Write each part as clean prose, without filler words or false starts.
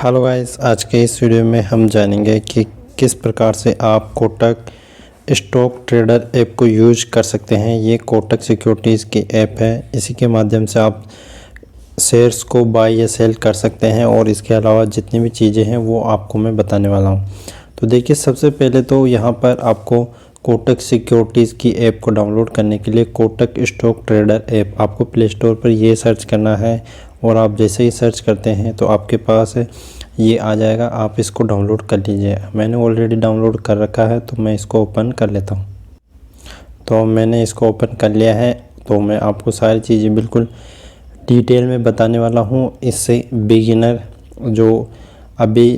Hello guys, आज के इस वीडियो में हम जानेंगे कि किस प्रकार से आप कोटक स्टॉक ट्रेडर ऐप को यूज कर सकते हैं। ये कोटक सिक्योरिटीज़ की ऐप है। इसी के माध्यम से आप शेयर्स को बाय या सेल कर सकते हैं और इसके अलावा जितनी भी चीज़ें हैं वो आपको मैं बताने वाला हूँ। तो देखिए, सबसे पहले तो यहाँ पर आपको कोटक सिक्योरिटीज़ की ऐप को डाउनलोड करने के लिए कोटक स्टॉक ट्रेडर ऐप आपको प्ले स्टोर पर ये सर्च करना है और आप जैसे ही सर्च करते हैं तो आपके पास ये आ जाएगा। आप इसको डाउनलोड कर लीजिए। मैंने ऑलरेडी डाउनलोड कर रखा है तो मैं इसको ओपन कर लेता हूँ। तो मैंने इसको ओपन कर लिया है। तो मैं आपको सारी चीज़ें बिल्कुल डिटेल में बताने वाला हूँ। इससे बिगिनर जो अभी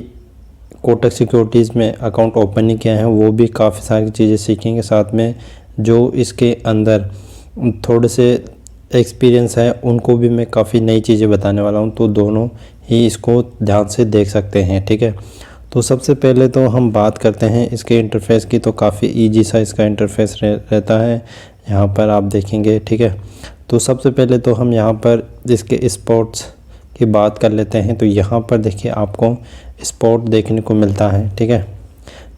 कोटक सिक्योरिटीज़ में अकाउंट ओपन नहीं किया है वो भी काफ़ी सारी चीज़ें सीखेंगे। साथ में जो इसके अंदर थोड़े से एक्सपीरियंस है उनको भी मैं काफ़ी नई चीज़ें बताने वाला हूं, तो दोनों ही इसको ध्यान से देख सकते हैं। ठीक है, तो सबसे पहले तो हम बात करते हैं इसके इंटरफेस की। तो काफ़ी इजी सा इसका इंटरफेस रहता है, यहाँ पर आप देखेंगे। ठीक है, तो सबसे पहले तो हम यहाँ पर इसके स्पॉट्स की बात कर लेते हैं। तो यहाँ पर देखिए आपको स्पॉट देखने को मिलता है। ठीक है,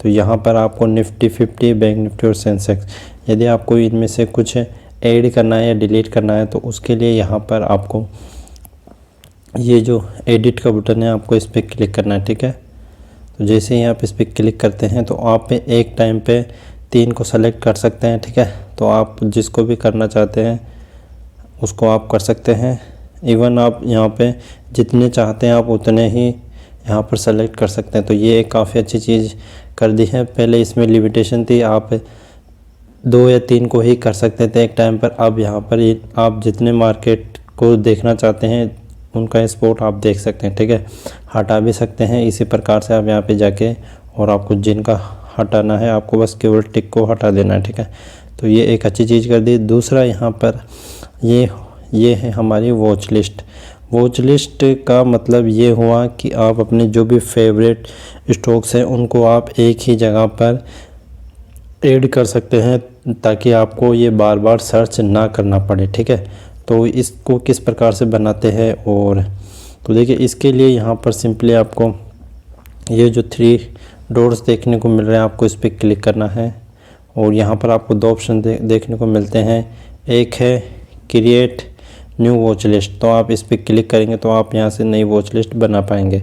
तो यहाँ पर आपको निफ्टी 50, बैंक निफ्टी और सेंसेक्स, यदि आपको इनमें से कुछ ऐड करना है या डिलीट करना है तो उसके लिए यहाँ पर आपको ये जो एडिट का बटन है आपको इस पर क्लिक करना है। ठीक है, तो जैसे ही आप इस पर क्लिक करते हैं तो आप एक टाइम पे 3 को सेलेक्ट कर सकते हैं। ठीक है, तो आप जिसको भी करना चाहते हैं उसको आप कर सकते हैं। इवन आप यहाँ पे जितने चाहते हैं आप उतने ही यहाँ पर सेलेक्ट कर सकते हैं। तो ये एक काफ़ी अच्छी चीज़ कर दी है। पहले इसमें लिमिटेशन थी, आप 2 या 3 को ही कर सकते थे एक टाइम पर। अब यहाँ पर आप जितने मार्केट को देखना चाहते हैं उनका स्पॉट आप देख सकते हैं। ठीक है, हटा भी सकते हैं इसी प्रकार से आप यहाँ पे जाके, और आपको जिनका हटाना है आपको बस केवल टिक को हटा देना है। ठीक है, तो ये एक अच्छी चीज़ कर दी। दूसरा यहाँ पर ये है हमारी वॉच लिस्ट। वॉच लिस्ट का मतलब ये हुआ कि आप अपने जो भी फेवरेट स्टॉक्स हैं उनको आप एक ही जगह पर ऐड कर सकते हैं ताकि आपको ये बार बार सर्च ना करना पड़े। ठीक है, तो इसको किस प्रकार से बनाते हैं, और तो देखिए इसके लिए यहाँ पर सिंपली आपको ये जो 3 डॉट्स देखने को मिल रहे हैं आपको इस पर क्लिक करना है और यहाँ पर आपको 2 ऑप्शन देखने को मिलते हैं। एक है क्रिएट न्यू वॉच लिस्ट, तो आप इस पर क्लिक करेंगे तो आप यहाँ से नई वॉच लिस्ट बना पाएंगे।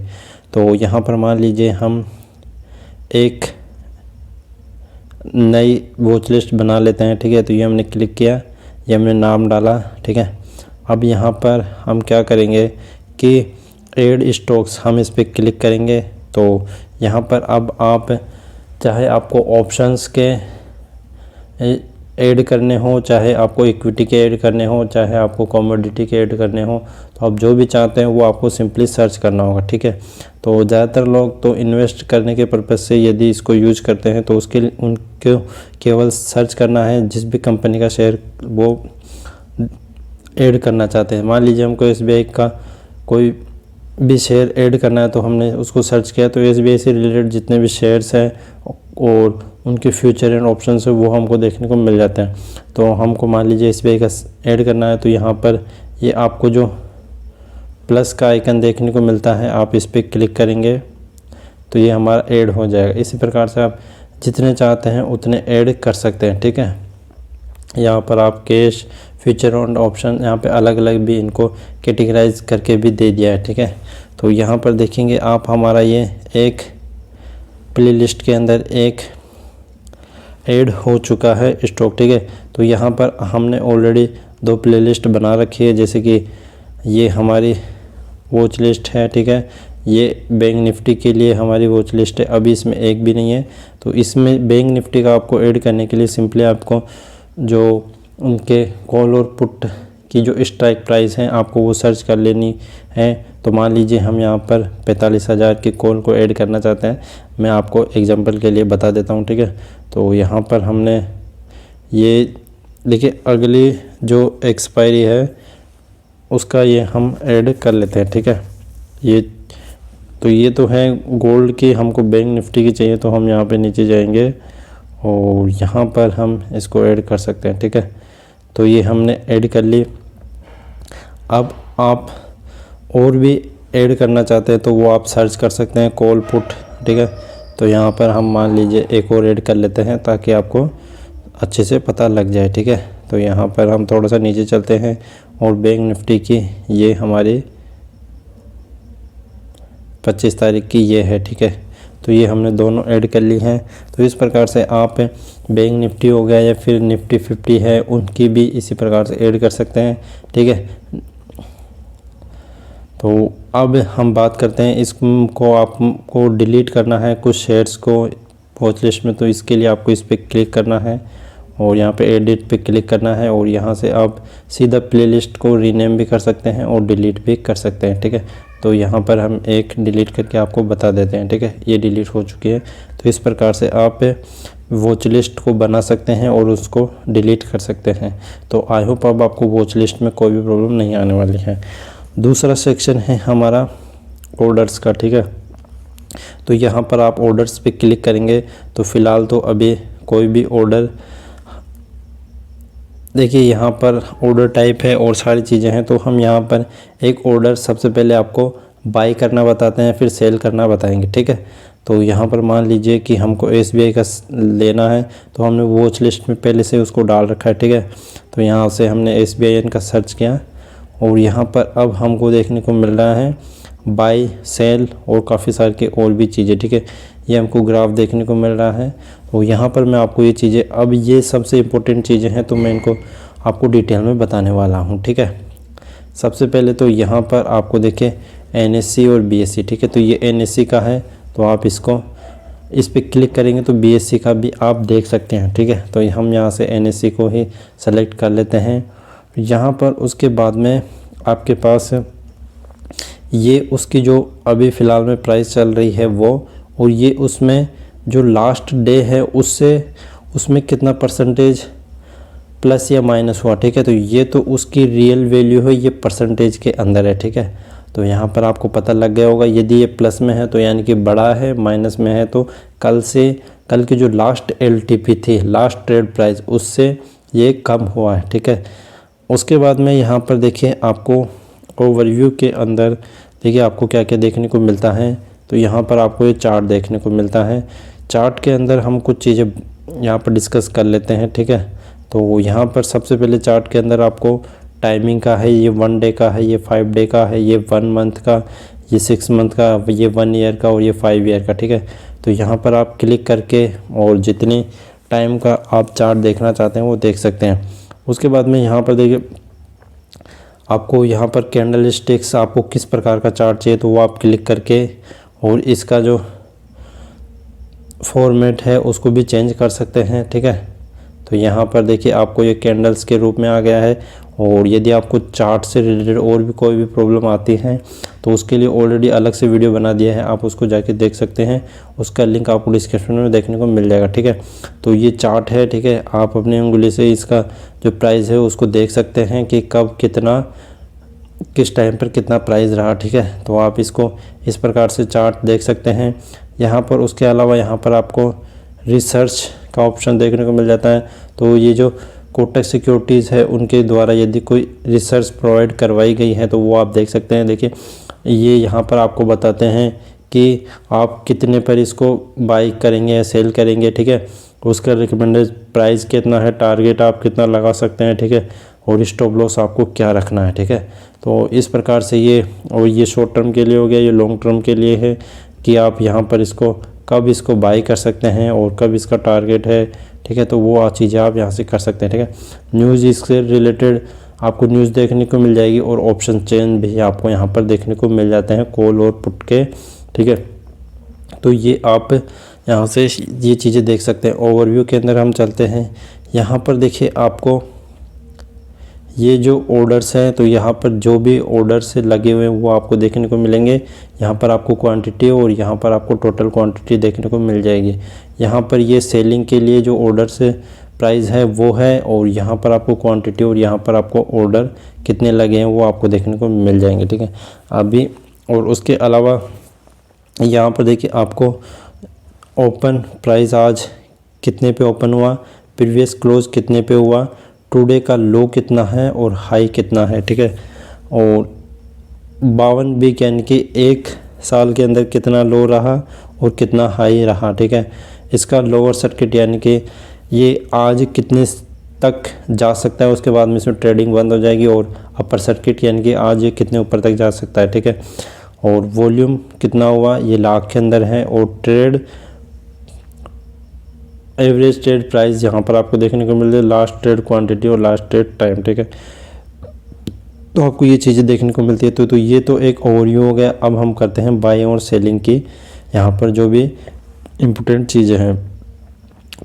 तो यहाँ पर मान लीजिए हम एक नई वॉच लिस्ट बना लेते हैं। ठीक है, तो ये हमने क्लिक किया, ये हमने नाम डाला। ठीक है, अब यहाँ पर हम क्या करेंगे कि ऐड स्टॉक्स, हम इस पर क्लिक करेंगे। तो यहाँ पर अब आप चाहे आपको ऑप्शंस के ऐड करने हो, चाहे आपको इक्विटी के ऐड करने हो, चाहे आपको कमोडिटी के ऐड करने हो, तो आप जो भी चाहते हैं वो आपको सिंपली सर्च करना होगा। ठीक है, तो ज़्यादातर लोग तो इन्वेस्ट करने के पर्पज़ से यदि इसको यूज करते हैं तो उसके लिए उनको केवल सर्च करना है जिस भी कंपनी का शेयर वो ऐड करना चाहते हैं। मान लीजिए हमको SBI का कोई भी शेयर ऐड करना है तो हमने उसको सर्च किया तो SBI से रिलेटेड जितने भी शेयर्स हैं और उनके फ्यूचर एंड ऑप्शन है वो हमको देखने को मिल जाते हैं। तो हमको मान लीजिए SBI का ऐड करना है तो यहाँ पर ये आपको जो प्लस का आइकन देखने को मिलता है आप इस पर क्लिक करेंगे तो ये हमारा ऐड हो जाएगा। इसी प्रकार से आप जितने चाहते हैं उतने ऐड कर सकते हैं। ठीक है, यहाँ पर आप कैश, फ्यूचर एंड ऑप्शन, यहाँ पे अलग अलग भी इनको कैटेगराइज करके भी दे दिया है। ठीक है, तो यहाँ पर देखेंगे आप हमारा ये एक प्लेलिस्ट के अंदर एक ऐड हो चुका है स्टॉक। ठीक है, तो यहाँ पर हमने ऑलरेडी 2 प्लेलिस्ट बना रखी है, जैसे कि ये हमारी वॉच लिस्ट है। ठीक है, ये बैंक निफ्टी के लिए हमारी वॉच लिस्ट है। अभी इसमें एक भी नहीं है, तो इसमें बैंक निफ्टी का आपको ऐड करने के लिए सिंपली आपको जो उनके कॉल और पुट की जो स्ट्राइक प्राइस हैं आपको वो सर्च कर लेनी है। तो मान लीजिए हम यहाँ पर 45,000 की कॉल को ऐड करना चाहते हैं। मैं आपको एग्जांपल के लिए बता देता हूँ। ठीक है, तो यहाँ पर हमने ये देखिए अगली जो एक्सपायरी है उसका ये हम ऐड कर लेते हैं। ठीक है, ये तो है गोल्ड की, हमको बैंक निफ्टी की चाहिए तो हम यहाँ पे नीचे जाएंगे और यहाँ पर हम इसको ऐड कर सकते हैं। ठीक है, तो ये हमने ऐड कर ली। अब आप और भी ऐड करना चाहते हैं तो वो आप सर्च कर सकते हैं कॉल पुट, ठीक है। तो यहाँ पर हम मान लीजिए एक और ऐड कर लेते हैं ताकि आपको अच्छे से पता लग जाए, ठीक है। तो यहाँ पर हम थोड़ा सा नीचे चलते हैं और बैंक निफ्टी की ये हमारी 25 तारीख की ये है, ठीक है। तो ये हमने दोनों ऐड कर ली हैं। तो इस प्रकार से आप बैंक निफ्टी हो गया या फिर निफ्टी 50 है उनकी भी इसी प्रकार से ऐड कर सकते हैं, ठीक है। तो अब हम बात करते हैं इसको आपको डिलीट करना है कुछ शेयर्स को वॉच लिस्ट में। तो इसके लिए आपको इस पर क्लिक करना है और यहाँ पे एडिट पे क्लिक करना है और यहाँ से आप सीधा प्लेलिस्ट को रीनेम भी कर सकते हैं और डिलीट भी कर सकते हैं, ठीक है। तो यहाँ पर हम एक डिलीट करके आपको बता देते हैं, ठीक है। ये डिलीट हो चुकी है। तो इस प्रकार से आप वॉच लिस्ट को बना सकते हैं और उसको डिलीट कर सकते हैं। तो आई होप अब आपको वॉच लिस्ट में कोई भी प्रॉब्लम नहीं आने वाली है। दूसरा सेक्शन है हमारा ऑर्डर्स का, ठीक है। तो यहाँ पर आप ऑर्डर्स पे क्लिक करेंगे तो फ़िलहाल तो अभी कोई भी ऑर्डर, देखिए यहाँ पर ऑर्डर टाइप है और सारी चीज़ें हैं। तो हम यहाँ पर एक ऑर्डर सबसे पहले आपको बाई करना बताते हैं, फिर सेल करना बताएंगे, ठीक है। तो यहाँ पर मान लीजिए कि हमको SBI का लेना है तो हमने वॉच लिस्ट में पहले से उसको डाल रखा है, ठीक है। तो यहाँ से हमने SBIN का सर्च किया और यहाँ पर अब हमको देखने को मिल रहा है बाई, सेल और काफ़ी सारे के और भी चीज़ें, ठीक है। ये हमको ग्राफ देखने को मिल रहा है। तो यहाँ पर मैं आपको ये चीज़ें, अब ये सबसे इम्पोर्टेंट चीज़ें हैं तो मैं इनको आपको डिटेल में बताने वाला हूँ, ठीक है। सबसे पहले तो यहाँ पर आपको देखिए NSE और BSE, ठीक है। तो ये NSE का है तो आप इस पर क्लिक करेंगे तो BSE का भी आप देख सकते हैं, ठीक है। तो हम यहाँ से NSE को ही सेलेक्ट कर लेते हैं। यहाँ पर उसके बाद में आपके पास ये उसकी जो अभी फ़िलहाल में प्राइस चल रही है वो, और ये उसमें जो लास्ट डे है उसमें कितना परसेंटेज प्लस या माइनस हुआ, ठीक है। तो ये तो उसकी रियल वैल्यू है, ये परसेंटेज के अंदर है, ठीक है। तो यहाँ पर आपको पता लग गया होगा यदि ये प्लस में है तो यानी कि बड़ा है, माइनस में है तो कल की जो लास्ट LTP थी, लास्ट ट्रेड प्राइस, उससे ये कम हुआ है, ठीक है। उसके बाद में यहाँ पर देखिए आपको ओवरव्यू के अंदर देखिए आपको क्या क्या देखने को मिलता है। तो यहाँ पर आपको ये चार्ट देखने को मिलता है। चार्ट के अंदर हम कुछ चीज़ें यहाँ पर डिस्कस कर लेते हैं, ठीक है। तो यहाँ पर सबसे पहले चार्ट के अंदर आपको टाइमिंग का है, ये 1 डे का है, ये 5 डे का है, ये 1 मंथ का, ये 6 मंथ का, ये 1 ईयर का और ये 5 ईयर का, ठीक है। तो यहाँ पर आप क्लिक करके और जितनी टाइम का आप चार्ट देखना चाहते हैं वो देख सकते हैं। उसके बाद में यहाँ पर देखिए आपको यहाँ पर कैंडल स्टिक्स, आपको किस प्रकार का चार्ट चाहिए तो वो आप क्लिक करके और इसका जो फॉर्मेट है उसको भी चेंज कर सकते हैं, ठीक है। तो यहाँ पर देखिए आपको ये कैंडल्स के रूप में आ गया है। और यदि आपको चार्ट से रिलेटेड और भी कोई भी प्रॉब्लम आती है तो उसके लिए ऑलरेडी अलग से वीडियो बना दिया है, आप उसको जाके देख सकते हैं। उसका लिंक आपको डिस्क्रिप्शन में देखने को मिल जाएगा, ठीक है। तो ये चार्ट है, ठीक है। आप अपनी उंगली से इसका जो प्राइस है उसको देख सकते हैं कि कब कितना, किस टाइम पर कितना प्राइस रहा, ठीक है। तो आप इसको इस प्रकार से चार्ट देख सकते हैं यहाँ पर। उसके अलावा यहाँ पर आपको रिसर्च का ऑप्शन देखने को मिल जाता है। तो ये जो कोटक सिक्योरिटीज़ है उनके द्वारा यदि कोई रिसर्च प्रोवाइड करवाई गई है तो वो आप देख सकते हैं। देखिए ये यहाँ पर आपको बताते हैं कि आप कितने पर इसको बाई करेंगे या सेल करेंगे, ठीक है। उसका रिकमेंडेड प्राइस कितना है, टारगेट आप कितना लगा सकते हैं, ठीक है। और स्टॉप लॉस आपको क्या रखना है, ठीक है। तो इस प्रकार से ये शॉर्ट टर्म के लिए हो गया, ये लॉन्ग टर्म के लिए है कि आप यहाँ पर कब इसको बाई कर सकते हैं और कब इसका टारगेट है, ठीक है। तो वो चीज़ें आप यहाँ से कर सकते हैं, ठीक है। न्यूज़ इससे रिलेटेड आपको न्यूज़ देखने को मिल जाएगी और ऑप्शन चेंज भी आपको यहाँ पर देखने को मिल जाते हैं कॉल और पुट के, ठीक है। तो ये आप यहाँ से ये चीज़ें देख सकते हैं। ओवरव्यू के अंदर हम चलते हैं। यहाँ पर देखिए आपको ये जो ऑर्डर्स हैं तो यहाँ पर जो भी ऑर्डर्स लगे हुए हैं वो आपको देखने को मिलेंगे। यहाँ पर आपको क्वांटिटी और यहाँ पर आपको टोटल क्वांटिटी देखने को मिल जाएगी। यहाँ पर ये सेलिंग के लिए जो ऑर्डर्स प्राइस है वो है और यहाँ पर आपको क्वांटिटी और यहाँ पर आपको ऑर्डर कितने लगे हैं वो आपको देखने को मिल जाएंगे, ठीक है। अभी और उसके अलावा यहाँ पर देखिए आपको ओपन प्राइस आज कितने पे ओपन हुआ, प्रीवियस क्लोज कितने पे हुआ, टुडे का लो कितना है और हाई कितना है, ठीक है। और 52 वीक यानी कि एक साल के अंदर कितना लो रहा और कितना हाई रहा, ठीक है। इसका लोअर सर्किट यानी कि ये आज कितने तक जा सकता है, उसके बाद में इसमें ट्रेडिंग बंद हो जाएगी। और अपर सर्किट यानी कि आज ये कितने ऊपर तक जा सकता है, ठीक है। और वॉल्यूम कितना हुआ, ये लाख के अंदर है। और ट्रेड एवरेज ट्रेड प्राइस यहाँ पर आपको देखने को मिल रही है, लास्ट ट्रेड क्वांटिटी और लास्ट ट्रेड टाइम, ठीक है। तो आपको ये चीज़ें देखने को मिलती है। तो ये तो एक ओवरव्यू हो गया। अब हम करते हैं बाई और सेलिंग की, यहाँ पर जो भी इम्पोर्टेंट चीज़ें हैं।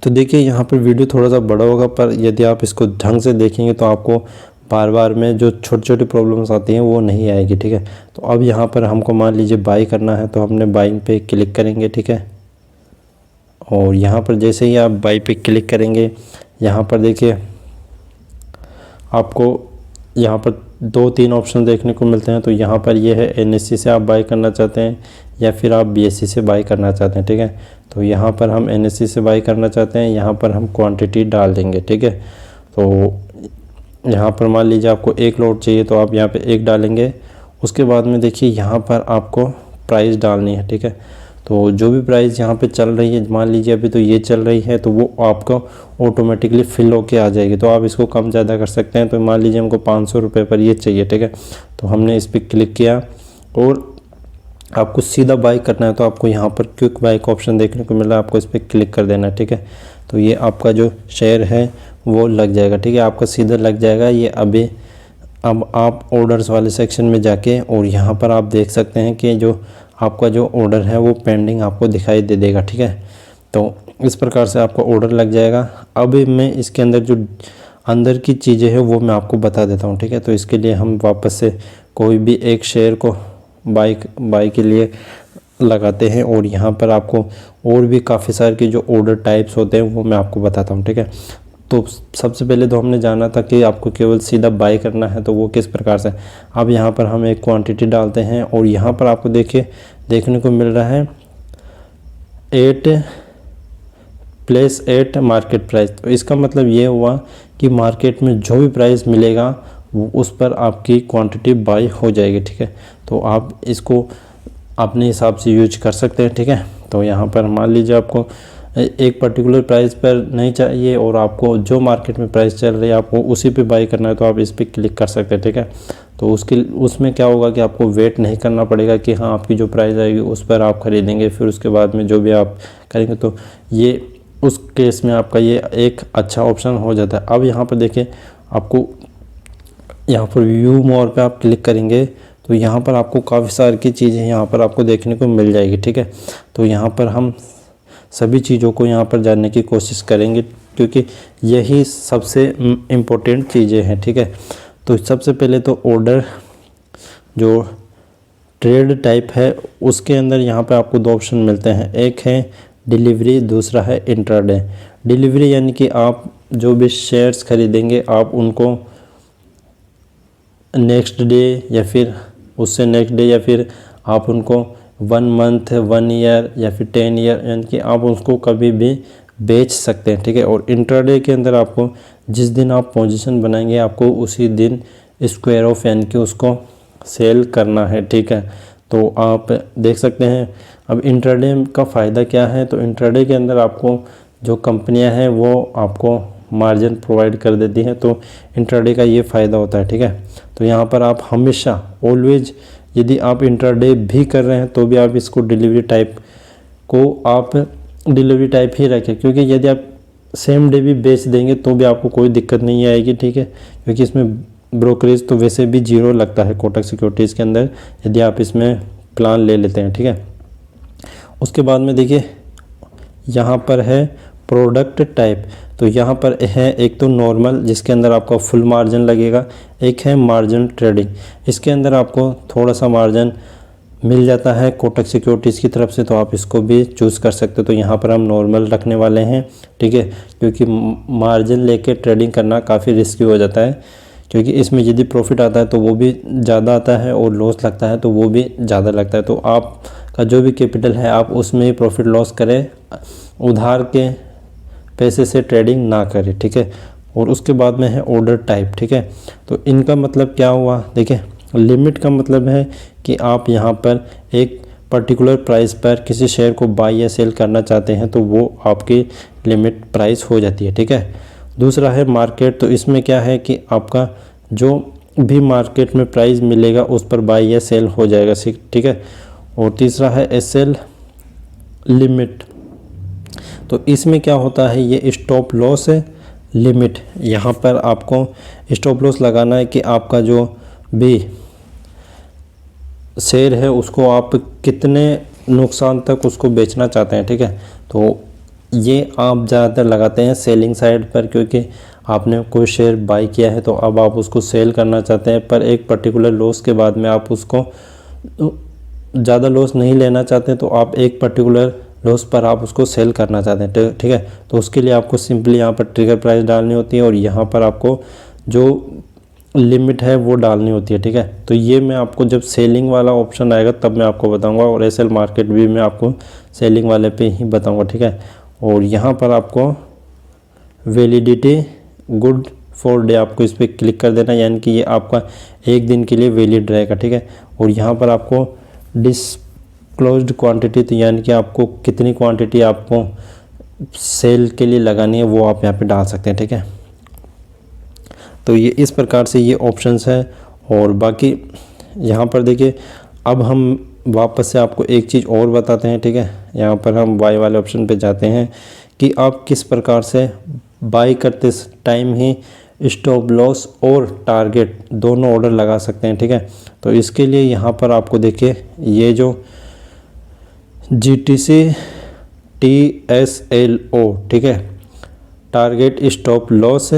तो देखिए यहाँ पर वीडियो थोड़ा सा बड़ा होगा, पर यदि आप इसको ढंग से देखेंगे तो आपको बार बार में जो छोटी छोटी प्रॉब्लम्स आती हैं वो नहीं आएगी, ठीक है। तो अब यहाँ पर हमको मान लीजिए बाई करना है, तो हमने बाइंग पे क्लिक करेंगे, ठीक है। और यहाँ पर जैसे ही आप बाई पे क्लिक करेंगे, यहाँ पर देखिए आपको यहाँ पर 2-3 ऑप्शन देखने को मिलते हैं। तो यहाँ पर ये है NSE से आप बाई करना चाहते हैं या फिर आप BSE से बाई करना चाहते हैं, ठीक है। तो यहाँ पर हम NSE से बाई करना चाहते हैं, यहाँ पर हम क्वांटिटी डाल देंगे, ठीक है। तो यहाँ पर मान लीजिए आपको 1 लॉट चाहिए, तो आप यहाँ पे 1 डालेंगे। उसके बाद में देखिए यहाँ पर आपको प्राइस डालनी है, ठीक है। तो जो भी प्राइस यहाँ पे चल रही है, मान लीजिए अभी तो ये चल रही है, तो वो आपको ऑटोमेटिकली फिल होके आ जाएगी। तो आप इसको कम ज़्यादा कर सकते हैं। तो मान लीजिए हमको 500 रुपये पर ये चाहिए, ठीक है। तो हमने इस पर क्लिक किया और आपको सीधा बाई करना है, तो आपको यहाँ पर क्विक बाई का ऑप्शन देखने को मिल रहा है, आपको इस पर क्लिक कर देना है, ठीक है। तो ये आपका जो शेयर है वो लग जाएगा, ठीक है, आपका सीधा लग जाएगा ये अभी। अब आप ऑर्डर्स वाले सेक्शन में जाके और यहाँ पर आप देख सकते हैं कि जो आपका जो ऑर्डर है वो पेंडिंग आपको दिखाई दे देगा, ठीक है। तो इस प्रकार से आपका ऑर्डर लग जाएगा। अब मैं इसके अंदर जो अंदर की चीज़ें हैं वो मैं आपको बता देता हूँ, ठीक है। तो इसके लिए हम वापस से कोई भी एक शेयर को बाई के लिए लगाते हैं और यहाँ पर आपको और भी काफ़ी सारे के जो ऑर्डर टाइप्स होते हैं वो मैं आपको बताता हूँ, ठीक है। तो सबसे पहले तो हमने जाना था कि आपको केवल सीधा बाई करना है, तो वो किस प्रकार से। अब यहाँ पर हम एक क्वांटिटी डालते हैं और यहाँ पर आपको देखने को मिल रहा है 8+8 मार्केट प्राइस। तो इसका मतलब ये हुआ कि मार्केट में जो भी प्राइस मिलेगा वो उस पर आपकी क्वांटिटी बाई हो जाएगी, ठीक है। तो आप इसको अपने हिसाब से यूज कर सकते हैं, ठीक है। तो यहाँ पर मान लीजिए आपको एक पर्टिकुलर प्राइस पर नहीं चाहिए और आपको जो मार्केट में प्राइस चल रही है आपको उसी पे बाई करना है, तो आप इस पर क्लिक कर सकते हैं, ठीक है। तो उसमें क्या होगा कि आपको वेट नहीं करना पड़ेगा कि हाँ आपकी जो प्राइस आएगी उस पर आप ख़रीदेंगे, फिर उसके बाद में जो भी आप करेंगे। तो ये उस केस में आपका ये एक अच्छा ऑप्शन हो जाता है। अब यहाँ पर देखिए आपको यहाँ पर व्यू मोर पे आप क्लिक करेंगे तो यहाँ पर आपको काफ़ी सारी की चीज़ें यहाँ पर आपको देखने को मिल जाएगी, ठीक है। तो यहाँ पर हम सभी चीज़ों को यहाँ पर जानने की कोशिश करेंगे क्योंकि यही सबसे इम्पोर्टेंट चीज़ें हैं, ठीक है। तो सबसे पहले तो ऑर्डर जो ट्रेड टाइप है उसके अंदर यहाँ पे आपको 2 ऑप्शन मिलते हैं, एक है डिलीवरी, दूसरा है इंट्राडे। डिलीवरी यानी कि आप जो भी शेयर्स खरीदेंगे आप उनको नेक्स्ट डे या फिर उससे नेक्स्ट डे या फिर आप उनको 1 मंथ, 1 ईयर या फिर 10 ईयर यानी कि आप उसको कभी भी बेच सकते हैं, ठीक है। और इंट्राडे के अंदर आपको जिस दिन आप पोजीशन बनाएंगे आपको उसी दिन स्क्वायर ऑफ यानी कि उसको सेल करना है, ठीक है। तो आप देख सकते हैं अब इंट्राडे का फ़ायदा क्या है। तो इंट्राडे के अंदर आपको जो कंपनियां हैं वो आपको मार्जिन प्रोवाइड कर देती हैं, तो इंट्राडे का ये फ़ायदा होता है, ठीक है। तो यहाँ पर आप हमेशा ऑलवेज यदि आप इंट्राडे भी कर रहे हैं तो भी आप इसको डिलीवरी टाइप ही रखें, क्योंकि यदि आप सेम डे भी बेच देंगे तो भी आपको कोई दिक्कत नहीं आएगी, ठीक है। क्योंकि इसमें ब्रोकरेज तो वैसे भी 0 लगता है कोटक सिक्योरिटीज़ के अंदर यदि आप इसमें प्लान ले लेते हैं, ठीक है। उसके बाद में देखिए यहाँ पर है प्रोडक्ट टाइप। तो यहाँ पर है एक तो नॉर्मल जिसके अंदर आपका फुल मार्जिन लगेगा, एक है मार्जिन ट्रेडिंग। इसके अंदर आपको थोड़ा सा मार्जिन मिल जाता है कोटक सिक्योरिटीज़ की तरफ से, तो आप इसको भी चूज़ कर सकते हो। तो यहाँ पर हम नॉर्मल रखने वाले हैं, ठीक है, क्योंकि मार्जिन लेके ट्रेडिंग करना काफ़ी रिस्की हो जाता है, क्योंकि इसमें यदि प्रॉफिट आता है तो वो भी ज़्यादा आता है और लॉस लगता है तो वो भी ज़्यादा लगता है। तो आपका जो भी कैपिटल है आप उसमें ही प्रॉफिट लॉस करें, उधार के पैसे से ट्रेडिंग ना करें, ठीक है। और उसके बाद में है ऑर्डर टाइप, ठीक है। तो इनका मतलब क्या हुआ, देखिए लिमिट का मतलब है कि आप यहाँ पर एक पर्टिकुलर प्राइस पर किसी शेयर को बाई या सेल करना चाहते हैं तो वो आपकी लिमिट प्राइस हो जाती है, ठीक है। दूसरा है मार्केट, तो इसमें क्या है कि आपका जो भी मार्केट में प्राइस मिलेगा उस पर बाई या सेल हो जाएगा, ठीक है। और तीसरा है एसएल लिमिट, तो इसमें क्या होता है, ये स्टॉप लॉस है लिमिट। यहाँ पर आपको स्टॉप लॉस लगाना है कि आपका जो भी शेयर है उसको आप कितने नुकसान तक उसको बेचना चाहते हैं, ठीक है। तो ये आप ज़्यादातर लगाते हैं सेलिंग साइड पर, क्योंकि आपने कोई शेयर बाई किया है तो अब आप उसको सेल करना चाहते हैं, पर एक पर्टिकुलर लॉस के बाद में आप उसको ज़्यादा लॉस नहीं लेना चाहते, तो आप एक पर्टिकुलर लॉस पर आप उसको सेल करना चाहते हैं, ठीक है। तो उसके लिए आपको सिंपली यहाँ पर ट्रिगर प्राइस डालनी होती है और यहाँ पर आपको जो लिमिट है वो डालनी होती है, ठीक है। तो ये मैं आपको जब सेलिंग वाला ऑप्शन आएगा तब मैं आपको बताऊंगा, और एसएल मार्केट भी मैं आपको सेलिंग वाले पे ही बताऊंगा, ठीक है। और यहाँ पर आपको वैलिडिटी गुड फॉर डे, आपको इस पर क्लिक कर देना, यानी कि ये आपका एक दिन के लिए वैलिड रहेगा, ठीक है। और यहाँ पर आपको डिस्क्लोज्ड क्वांटिटी, तो यानी कि आपको कितनी क्वांटिटी आपको सेल के लिए लगानी है वो आप यहाँ पे डाल सकते हैं, ठीक है। तो ये इस प्रकार से ये ऑप्शंस है। और बाकी यहाँ पर देखिए, अब हम वापस से आपको एक चीज़ और बताते हैं, ठीक है। यहाँ पर हम बाय वाले ऑप्शन पे जाते हैं कि आप किस प्रकार से बाई करते टाइम ही स्टॉप लॉस और टारगेट दोनों ऑर्डर लगा सकते हैं, ठीक है। तो इसके लिए यहाँ पर आपको देखिए, ये जो GTC TSLO, ठीक है, target stop loss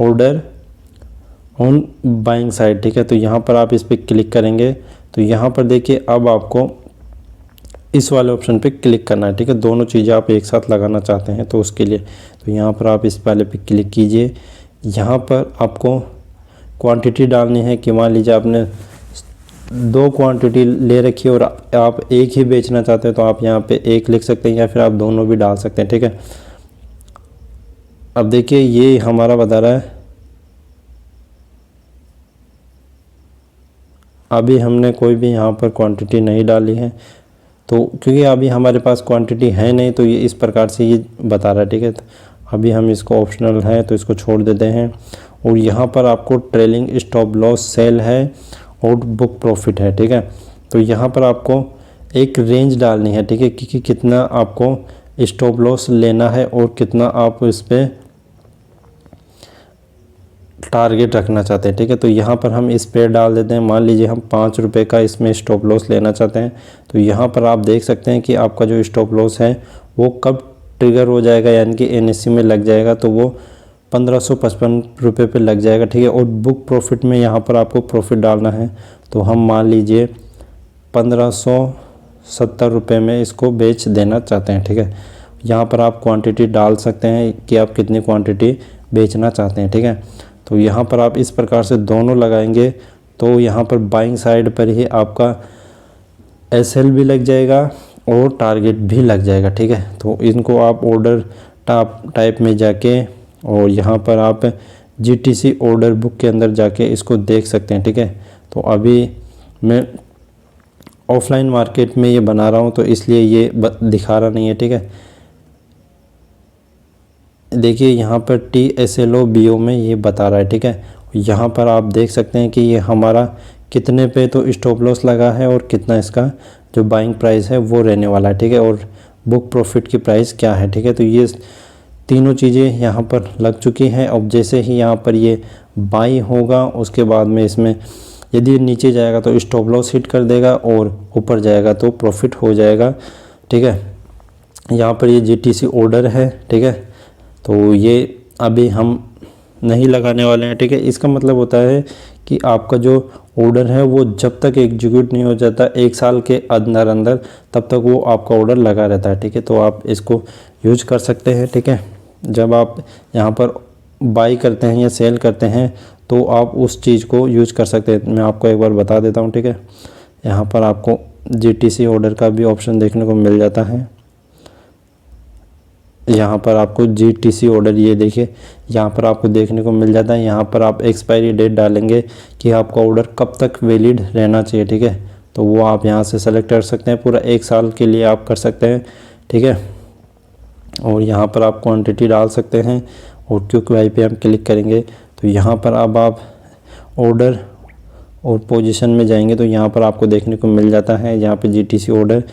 order on buying side, ठीक है। तो यहाँ पर आप इस पर क्लिक करेंगे तो यहाँ पर देखिए अब आपको इस वाले ऑप्शन पे क्लिक करना है, ठीक है। दोनों चीज़ें आप एक साथ लगाना चाहते हैं तो उसके लिए तो यहाँ पर आप इस वाले पे क्लिक कीजिए। यहाँ पर आपको क्वांटिटी डालनी है कि मान लीजिए आपने 2 क्वांटिटी ले रखी है और आप एक ही बेचना चाहते हैं तो आप यहाँ पे एक लिख सकते हैं या फिर आप दोनों भी डाल सकते हैं, ठीक है। अब देखिए ये हमारा बता रहा है, अभी हमने कोई भी यहाँ पर क्वांटिटी नहीं डाली है, तो क्योंकि अभी हमारे पास क्वांटिटी है नहीं तो ये इस प्रकार से ये बता रहा है, ठीक है। तो अभी हम इसको ऑप्शनल है तो इसको छोड़ देते हैं। और यहाँ पर आपको ट्रेलिंग स्टॉप लॉस सेल है और बुक प्रॉफिट है, ठीक है। तो यहाँ पर आपको एक रेंज डालनी है, ठीक है, कि कितना आपको स्टॉप लॉस लेना है और कितना आप इस पर टारगेट रखना चाहते हैं, ठीक है। तो यहाँ पर हम इस पे डाल देते हैं, मान लीजिए हम 5 रुपये का इसमें स्टॉप लॉस लेना चाहते हैं। तो यहाँ पर आप देख सकते हैं कि आपका जो स्टॉप लॉस है वो कब ट्रिगर हो जाएगा, यानी कि NSE में लग जाएगा तो वो 1555 रुपये पे लग जाएगा, ठीक है। और बुक प्रॉफिट में यहाँ पर आपको प्रॉफिट डालना है, तो हम मान लीजिए 1570 रुपये में इसको बेच देना चाहते हैं, ठीक है। यहाँ पर आप क्वांटिटी डाल सकते हैं कि आप कितनी क्वांटिटी बेचना चाहते हैं, ठीक है। तो यहाँ पर आप इस प्रकार से दोनों लगाएंगे तो यहाँ पर बाइंग साइड पर ही आपका SL भी लग जाएगा और टारगेट भी लग जाएगा, ठीक है। तो इनको आप ऑर्डर टाइप में जाके और यहाँ पर आप GTC ऑर्डर बुक के अंदर जाके इसको देख सकते हैं, ठीक है। तो अभी मैं ऑफलाइन मार्केट में ये बना रहा हूँ तो इसलिए ये दिखा रहा नहीं है, ठीक है। देखिए यहाँ पर TSLO BO में ये बता रहा है, ठीक है। यहाँ पर आप देख सकते हैं कि ये हमारा कितने पे तो स्टॉप लॉस लगा है और कितना इसका जो बाइंग प्राइस है वो रहने वाला है, ठीक है। और बुक प्रॉफिट की प्राइस क्या है, ठीक है। तो ये तीनों चीज़ें यहाँ पर लग चुकी हैं। अब जैसे ही यहाँ पर ये बाई होगा उसके बाद में इसमें यदि नीचे जाएगा तो स्टॉप लॉस हिट कर देगा और ऊपर जाएगा तो प्रॉफिट हो जाएगा, ठीक है। यहाँ पर ये GTC ऑर्डर है, ठीक है। तो ये अभी हम नहीं लगाने वाले हैं, ठीक है। इसका मतलब होता है कि आपका जो ऑर्डर है वो जब तक एग्जीक्यूट नहीं हो जाता 1 साल के अंदर अंदर तब तक वो आपका ऑर्डर लगा रहता है, ठीक है। तो आप इसको यूज कर सकते हैं, ठीक है। जब आप यहाँ पर बाई करते हैं या सेल करते हैं तो आप उस चीज़ को यूज कर सकते हैं। मैं आपको एक बार बता देता हूँ, ठीक है। यहाँ पर आपको GTC ऑर्डर का भी ऑप्शन देखने को मिल जाता है। यहाँ पर आपको GTC ऑर्डर, ये देखिए यहाँ पर आपको देखने को मिल जाता है। यहाँ पर आप एक्सपायरी डेट डालेंगे कि आपका ऑर्डर कब तक वैलिड रहना चाहिए, ठीक है। तो वो आप यहाँ से सेलेक्ट कर सकते हैं, पूरा 1 साल के लिए आप कर सकते हैं, ठीक है। और यहाँ पर आप क्वांटिटी डाल सकते हैं और QQI पे हम क्लिक करेंगे तो यहाँ पर अब आप ऑर्डर और पोजीशन में जाएंगे तो यहाँ पर आपको देखने को मिल जाता है यहाँ पे GTC ऑर्डर।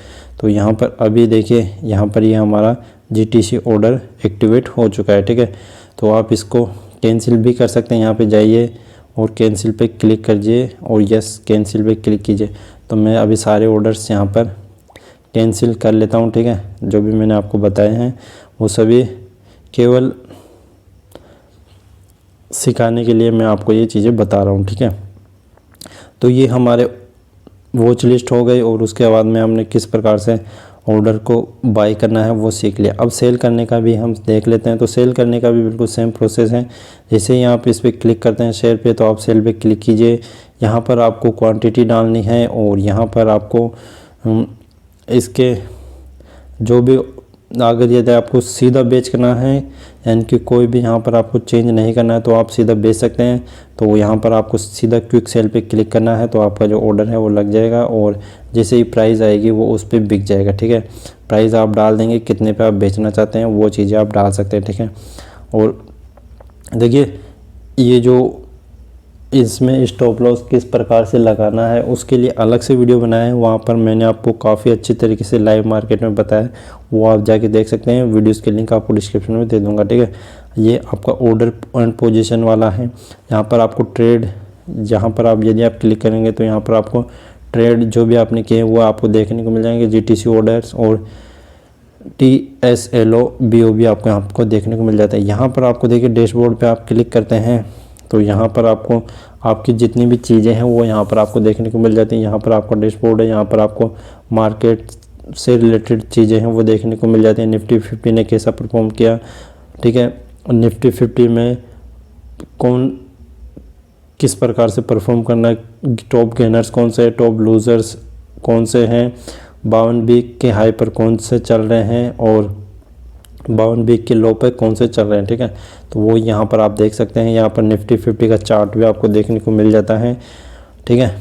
तो यहाँ पर अभी देखिए यहाँ पर ये हमारा GTC ऑर्डर एक्टिवेट हो चुका है, ठीक है। तो आप इसको कैंसिल भी कर सकते हैं, यहाँ पे जाइए और कैंसिल पे क्लिक कीजिए और यस कैंसिल पे क्लिक कीजिए। तो मैं अभी सारे ऑर्डर्स यहाँ पर कैंसिल कर लेता हूँ, ठीक है। जो भी मैंने आपको बताए हैं वो सभी केवल सिखाने के लिए मैं आपको ये चीज़ें बता रहा हूँ, ठीक है। तो ये हमारे वॉच लिस्ट हो गई और उसके बाद में हमने किस प्रकार से ऑर्डर को बाय करना है वो सीख लिया। अब सेल करने का भी हम देख लेते हैं। तो सेल करने का भी बिल्कुल सेम प्रोसेस है। जैसे ही आप इस पर क्लिक करते हैं शेयर पे, तो आप सेल पे क्लिक कीजिए। यहाँ पर आपको क्वांटिटी डालनी है और यहाँ पर आपको इसके जो भी अगर यदि आपको सीधा बेच करना है, यानी कि कोई भी यहाँ पर आपको चेंज नहीं करना है, तो आप सीधा बेच सकते हैं। तो यहाँ पर आपको सीधा क्विक सेल पे क्लिक करना है, तो आपका जो ऑर्डर है वो लग जाएगा और जैसे ही प्राइस आएगी वो उस पर बिक जाएगा, ठीक है। प्राइस आप डाल देंगे, कितने पे आप बेचना चाहते हैं वो चीज़ें आप डाल सकते हैं, ठीक है। और देखिए ये जो इसमें स्टॉप लॉस किस प्रकार से लगाना है उसके लिए अलग से वीडियो बनाया है, वहाँ पर मैंने आपको काफ़ी अच्छी तरीके से लाइव मार्केट में बताया, वो आप जाके देख सकते हैं। वीडियोस के लिंक आपको डिस्क्रिप्शन में दे दूंगा, ठीक है। ये आपका ऑर्डर एंड पोजीशन वाला है। यहाँ पर आपको ट्रेड, जहाँ पर आप यदि आप क्लिक करेंगे तो यहाँ पर आपको ट्रेड जो भी आपने किए वो आपको देखने को मिल जाएंगे। GTC ऑर्डर्स और TSLO BOB आपको देखने को मिल जाता है। यहाँ पर आपको देखिए डैशबोर्ड पे आप क्लिक करते हैं तो यहाँ पर आपको आपकी जितनी भी चीज़ें हैं वो यहाँ पर आपको देखने को मिल जाती हैं। यहाँ पर आपका डैशबोर्ड है, यहाँ पर आपको मार्केट से रिलेटेड चीज़ें हैं वो देखने को मिल जाती हैं। निफ्टी 50 ने कैसा परफॉर्म किया, ठीक है। निफ्टी 50 में कौन किस प्रकार से परफॉर्म करना है, टॉप गेनर्स कौन से, टॉप लूज़र्स कौन से हैं, 52 वीक के हाई पर कौन से चल रहे हैं और 52 वीक के लो पे कौन से चल रहे हैं, ठीक है। तो वो यहाँ पर आप देख सकते हैं। यहाँ पर निफ्टी 50 का चार्ट भी आपको देखने को मिल जाता है, ठीक है।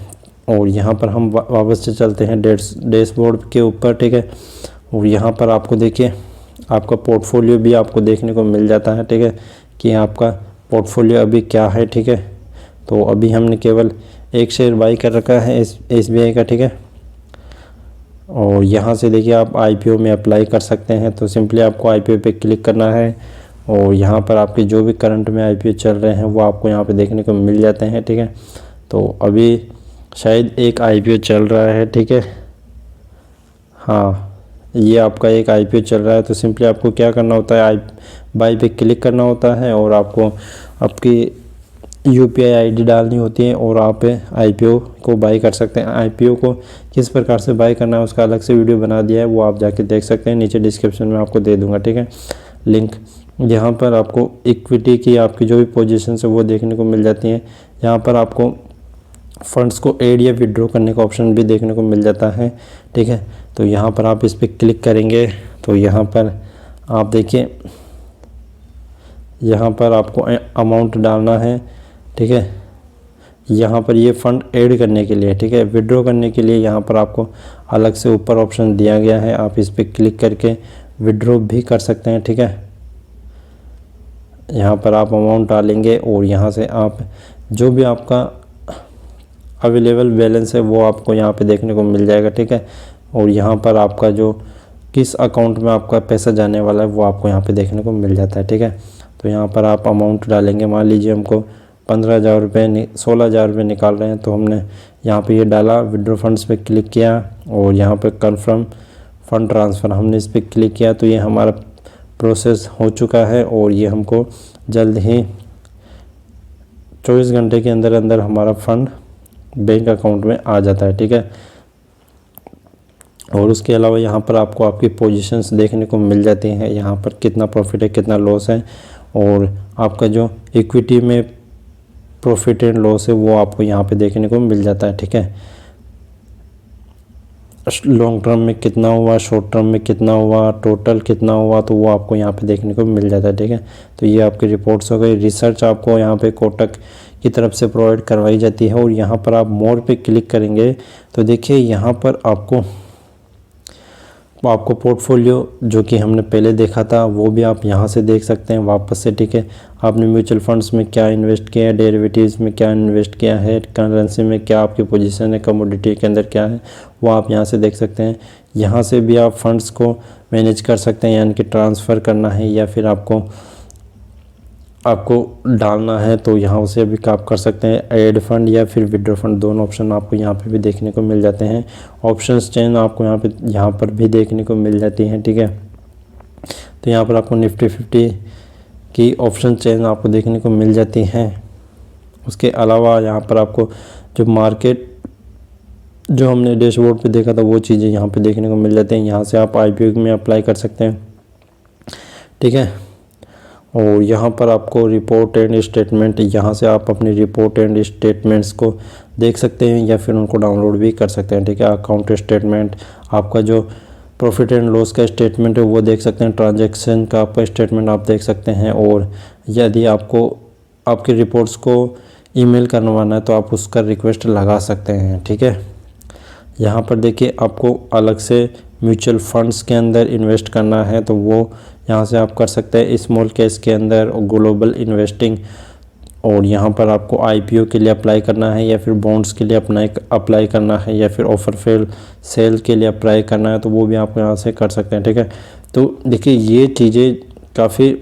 और यहाँ पर हम वापस से चलते हैं डैशबोर्ड के ऊपर, ठीक है। और यहाँ पर आपको देखिए आपका पोर्टफोलियो भी आपको देखने को मिल जाता है, ठीक है, कि आपका पोर्टफोलियो अभी क्या है, ठीक है। तो अभी हमने केवल एक शेयर बाई कर रखा है SBI का, ठीक है। और यहाँ से देखिए आप IPO में अप्लाई कर सकते हैं। तो सिंपली आपको IPO पे क्लिक करना है और यहाँ पर आपके जो भी करंट में IPO चल रहे हैं वो आपको यहाँ पे देखने को मिल जाते हैं, ठीक है। तो अभी शायद एक IPO चल रहा है, ठीक है। हाँ, ये आपका एक IPO चल रहा है। तो सिंपली आपको क्या करना होता है, बाई पे क्लिक करना होता है और आपको आपकी UPI ID डालनी होती है और आप IPO को बाई कर सकते हैं। IPO को किस प्रकार से बाई करना है उसका अलग से वीडियो बना दिया है, वो आप जाके देख सकते हैं, नीचे डिस्क्रिप्शन में आपको दे दूंगा, ठीक है, लिंक। यहाँ पर आपको इक्विटी की आपकी जो भी पोजीशन है वो देखने को मिल जाती हैं। यहाँ पर आपको फंड्स को ऐड या विड्रॉ करने का ऑप्शन भी देखने को मिल जाता है, ठीक है। तो यहाँ पर आप इस पर क्लिक करेंगे तो यहाँ पर आप देखिए यहाँ पर आपको अमाउंट डालना है, ठीक है। यहाँ पर ये फ़ंड ऐड करने के लिए, ठीक है। विड्रॉ करने के लिए यहाँ पर आपको अलग से ऊपर ऑप्शन दिया गया है, आप इस पर क्लिक करके विड्रॉ भी कर सकते हैं, ठीक है। यहाँ पर आप अमाउंट डालेंगे और यहाँ से आप जो भी आपका अवेलेबल बैलेंस है वो आपको यहाँ पे देखने को मिल जाएगा, ठीक है। और यहाँ पर आपका जो किस अकाउंट में आपका पैसा जाने वाला है वो आपको यहाँ पे देखने को मिल जाता है, ठीक है। तो यहाँ पर आप अमाउंट डालेंगे। मान लीजिए हमको 15,000 रुपये 16,000 रुपये निकाल रहे हैं, तो हमने यहाँ पे ये डाला, विड्रॉ फंड्स पे क्लिक किया और यहाँ पे कन्फर्म फ़ंड ट्रांसफ़र हमने इस पर क्लिक किया। तो ये हमारा प्रोसेस हो चुका है और ये हमको जल्द ही 24 घंटे के अंदर अंदर हमारा फ़ंड बैंक अकाउंट में आ जाता है, ठीक है। और उसके अलावा यहाँ पर आपको आपकी पोजीशंस देखने को मिल जाती हैं, यहाँ पर कितना प्रॉफिट है कितना लॉस है और आपका जो इक्विटी में प्रॉफिट एंड लॉस है वो आपको यहाँ पे देखने को मिल जाता है, ठीक है। लॉन्ग टर्म में कितना हुआ, शॉर्ट टर्म में कितना हुआ, टोटल कितना हुआ, तो वो आपको यहाँ पे देखने को मिल जाता है। ठीक है, तो ये आपकी रिपोर्ट्स हो गई। रिसर्च आपको यहाँ पे कोटक की तरफ से प्रोवाइड करवाई जाती है। और यहाँ पर आप मोर पे क्लिक करेंगे तो देखिए यहाँ पर आपको पोर्टफोलियो जो कि हमने पहले देखा था वो भी आप यहाँ से देख सकते हैं वापस से। ठीक है, आपने म्यूचुअल फंड्स में क्या इन्वेस्ट किया है, डेरिवेटिव्स में क्या इन्वेस्ट किया है, करेंसी में क्या आपकी पोजीशन है, कमोडिटी के अंदर क्या है, वो आप यहाँ से देख सकते हैं। यहाँ से भी आप फंड्स को मैनेज कर सकते हैं, यानी कि ट्रांसफ़र करना है या फिर आपको डालना है तो यहाँ से भी आप कर सकते हैं। ऐड फंड या फिर विड्रॉ फंड, दोनों ऑप्शन आपको यहाँ पे भी देखने को मिल जाते हैं। ऑप्शंस चेन आपको यहाँ पर भी देखने को मिल जाती हैं। ठीक है, तो यहाँ पर आपको निफ्टी 50 की ऑप्शन चेन आपको देखने को मिल जाती हैं। उसके अलावा यहाँ पर आपको जो मार्केट जो हमने डैशबोर्ड पे देखा था वो चीज़ें यहाँ पे देखने को मिल जाती हैं। यहाँ से आप IPO में अप्लाई कर सकते हैं। ठीक है, और यहाँ पर आपको रिपोर्ट एंड स्टेटमेंट, यहाँ से आप अपनी रिपोर्ट एंड स्टेटमेंट्स को देख सकते हैं या फिर उनको डाउनलोड भी कर सकते हैं। ठीक है, अकाउंट स्टेटमेंट, आपका जो प्रॉफिट एंड लॉस का स्टेटमेंट है वो देख सकते हैं, ट्रांजैक्शन का आपका स्टेटमेंट आप देख सकते हैं। और यदि आपको आपकी रिपोर्ट्स को ईमेल करवाना है तो आप उसका रिक्वेस्ट लगा सकते हैं। ठीक है, यहाँ पर देखिए आपको अलग से म्यूचुअल फंड्स के अंदर इन्वेस्ट करना है तो वो यहाँ से आप कर सकते हैं, स्मॉल कैश के अंदर और ग्लोबल इन्वेस्टिंग। और यहाँ पर आपको IPO के लिए अप्लाई करना है या फिर बॉन्ड्स के लिए अप्लाई करना है या फिर ऑफर फेल सेल के लिए अप्लाई करना है तो वो भी आप यहाँ से कर सकते हैं। ठीक है, तो देखिए ये चीज़ें काफ़ी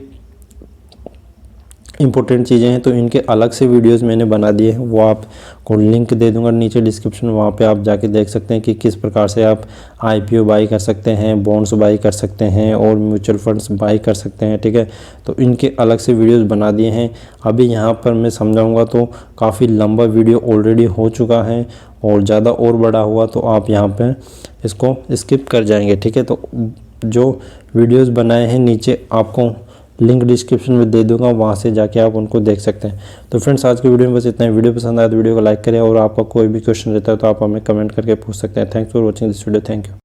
इंपॉर्टेंट चीज़ें हैं, तो इनके अलग से वीडियोस मैंने बना दिए हैं, वो आपको लिंक दे दूंगा नीचे डिस्क्रिप्शन में, वहाँ पे आप जाके देख सकते हैं कि किस प्रकार से आप IPO बाई कर सकते हैं, बॉन्ड्स बाई कर सकते हैं और म्यूचुअल फंड्स बाई कर सकते हैं। ठीक है, तो इनके अलग से वीडियोस बना दिए हैं। अभी यहाँ पर मैं समझाऊँगा तो काफ़ी लंबा वीडियो ऑलरेडी हो चुका है और ज़्यादा और बड़ा हुआ तो आप यहाँ पर इसको स्किप कर जाएंगे। ठीक है, तो जो वीडियोज़ बनाए हैं नीचे आपको लिंक डिस्क्रिप्शन में दे दूंगा, वहाँ से जाके आप उनको देख सकते हैं। तो फ्रेंड्स आज की वीडियो में बस इतना ही। वीडियो पसंद आया तो वीडियो को लाइक करें और आपका कोई भी क्वेश्चन रहता है तो आप हमें कमेंट करके पूछ सकते हैं। Thanks for watching this video. Thank you.